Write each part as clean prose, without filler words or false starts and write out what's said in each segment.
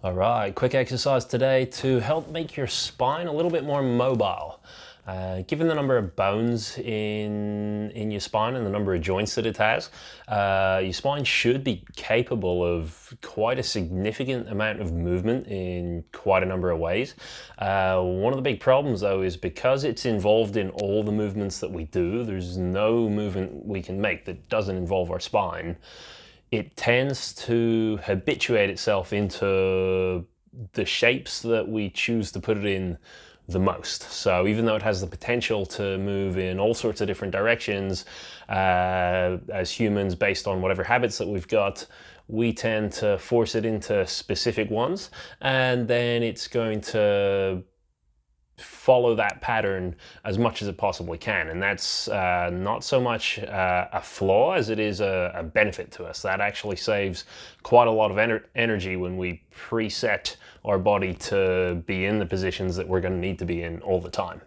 All right, quick exercise today to help make your spine a little bit more mobile. Given the number of bones in your spine and the number of joints that it has, your spine should be capable of quite a significant amount of movement in quite a number of ways. One of the big problems though is because it's involved in all the movements that we do, there's no movement we can make that doesn't involve our spine. It tends to habituate itself into the shapes that we choose to put it in the most. So even though it has the potential to move in all sorts of different directions, as humans, based on whatever habits that we've got, we tend to force it into specific ones, and then it's going to follow that pattern as much as it possibly can. And that's not so much a flaw as it is a benefit to us. That actually saves quite a lot of energy when we preset our body to be in the positions that we're going to need to be in all the time.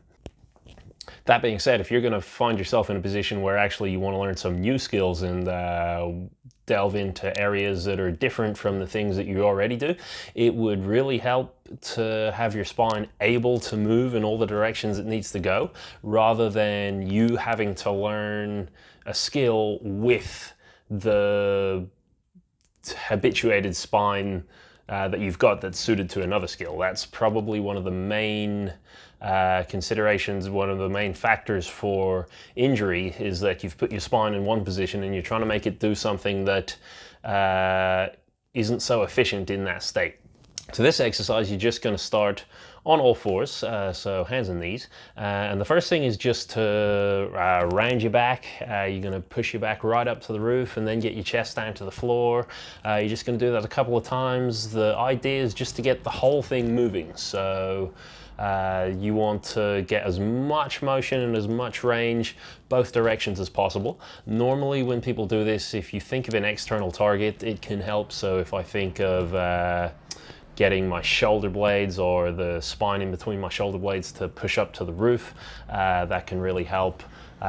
That being said, if you're going to find yourself in a position where actually you want to learn some new skills and delve into areas that are different from the things that you already do, it would really help to have your spine able to move in all the directions it needs to go, rather than you having to learn a skill with the habituated spine that you've got that's suited to another skill. That's probably one of the main considerations, one of the main factors for injury, is that you've put your spine in one position and you're trying to make it do something that isn't so efficient in that state. So this exercise, you're just going to start on all fours, so hands and knees. And the first thing is just to round your back. You're going to push your back right up to the roof and then get your chest down to the floor. You're just going to do that a couple of times. The idea is just to get the whole thing moving. So you want to get as much motion and as much range both directions as possible. Normally when people do this, if you think of an external target, it can help. So if I think of getting my shoulder blades or the spine in between my shoulder blades to push up to the roof, that can really help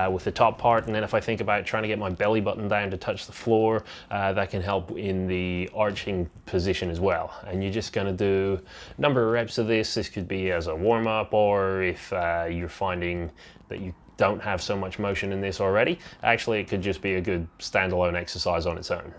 with the top part. And then if I think about trying to get my belly button down to touch the floor, that can help in the arching position as well. And you're just going to do a number of reps of this. This could be as a warm-up, or if you're finding that you don't have so much motion in this already, actually it could just be a good standalone exercise on its own.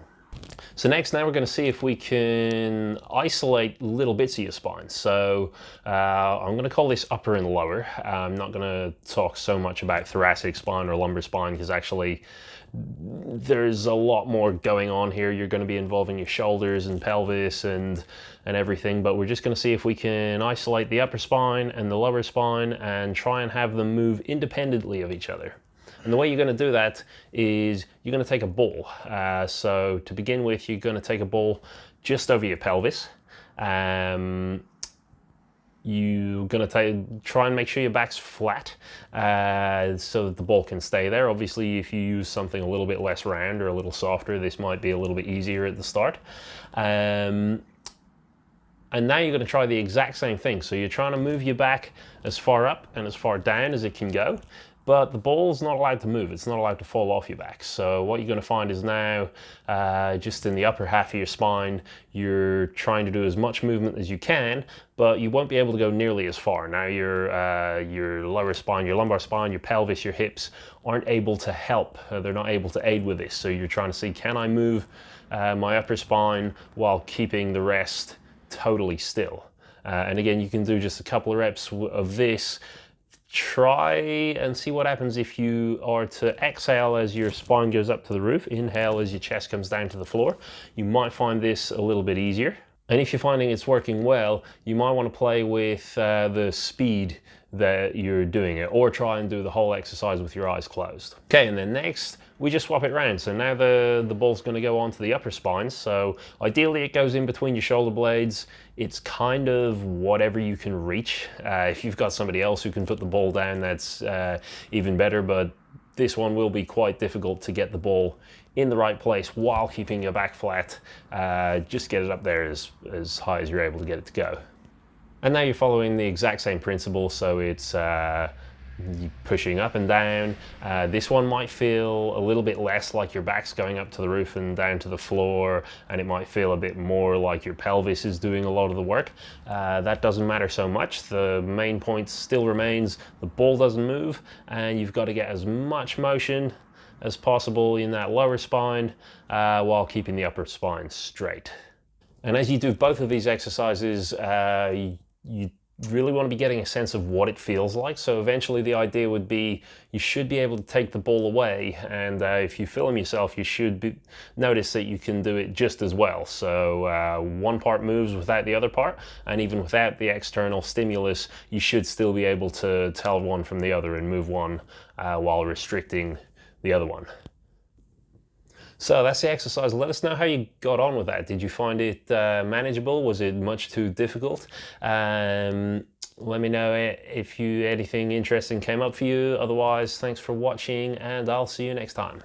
So next, now we're going to see if we can isolate little bits of your spine. So I'm going to call this upper and lower. I'm not going to talk so much about thoracic spine or lumbar spine, because actually there's a lot more going on here. You're going to be involving your shoulders and pelvis and everything, but we're just going to see if we can isolate the upper spine and the lower spine and try and have them move independently of each other. And the way you're going to do that is you're going to take a ball. So to begin with, you're going to take a ball just over your pelvis. You're going to try and make sure your back's flat so that the ball can stay there. Obviously, if you use something a little bit less round or a little softer, this might be a little bit easier at the start. And now you're going to try the exact same thing. So you're trying to move your back as far up and as far down as it can go, but the ball's not allowed to move. It's not allowed to fall off your back. So what you're going to find is now, just in the upper half of your spine, you're trying to do as much movement as you can, but you won't be able to go nearly as far. Now your lower spine, your lumbar spine, your pelvis, your hips aren't able to help. They're not able to aid with this. So you're trying to see, can I move my upper spine while keeping the rest totally still? And again, you can do just a couple of reps of this. Try and see what happens if you are to exhale as your spine goes up to the roof, inhale as your chest comes down to the floor. You might find this a little bit easier. And if you're finding it's working well, you might want to play with the speed that you're doing it, or try and do the whole exercise with your eyes closed. Okay, and then next, we just swap it around. So now the ball's going to go onto the upper spine. So ideally it goes in between your shoulder blades. It's kind of whatever you can reach. If you've got somebody else who can put the ball down, that's even better, but this one will be quite difficult to get the ball in the right place while keeping your back flat. Just get it up there as high as you're able to get it to go. And now you're following the exact same principle. So it's pushing up and down. This one might feel a little bit less like your back's going up to the roof and down to the floor, and it might feel a bit more like your pelvis is doing a lot of the work. That doesn't matter so much. The main point still remains: the ball doesn't move, and you've got to get as much motion as possible in that lower spine while keeping the upper spine straight. And as you do both of these exercises, you really want to be getting a sense of what it feels like. So eventually the idea would be you should be able to take the ball away, and if you film yourself, you should notice that you can do it just as well. So one part moves without the other part, and even without the external stimulus, you should still be able to tell one from the other and move one while restricting the other one. So that's the exercise. Let us know how you got on with that. Did you find it manageable? Was it much too difficult? Let me know if anything interesting came up for you. Otherwise, thanks for watching, and I'll see you next time.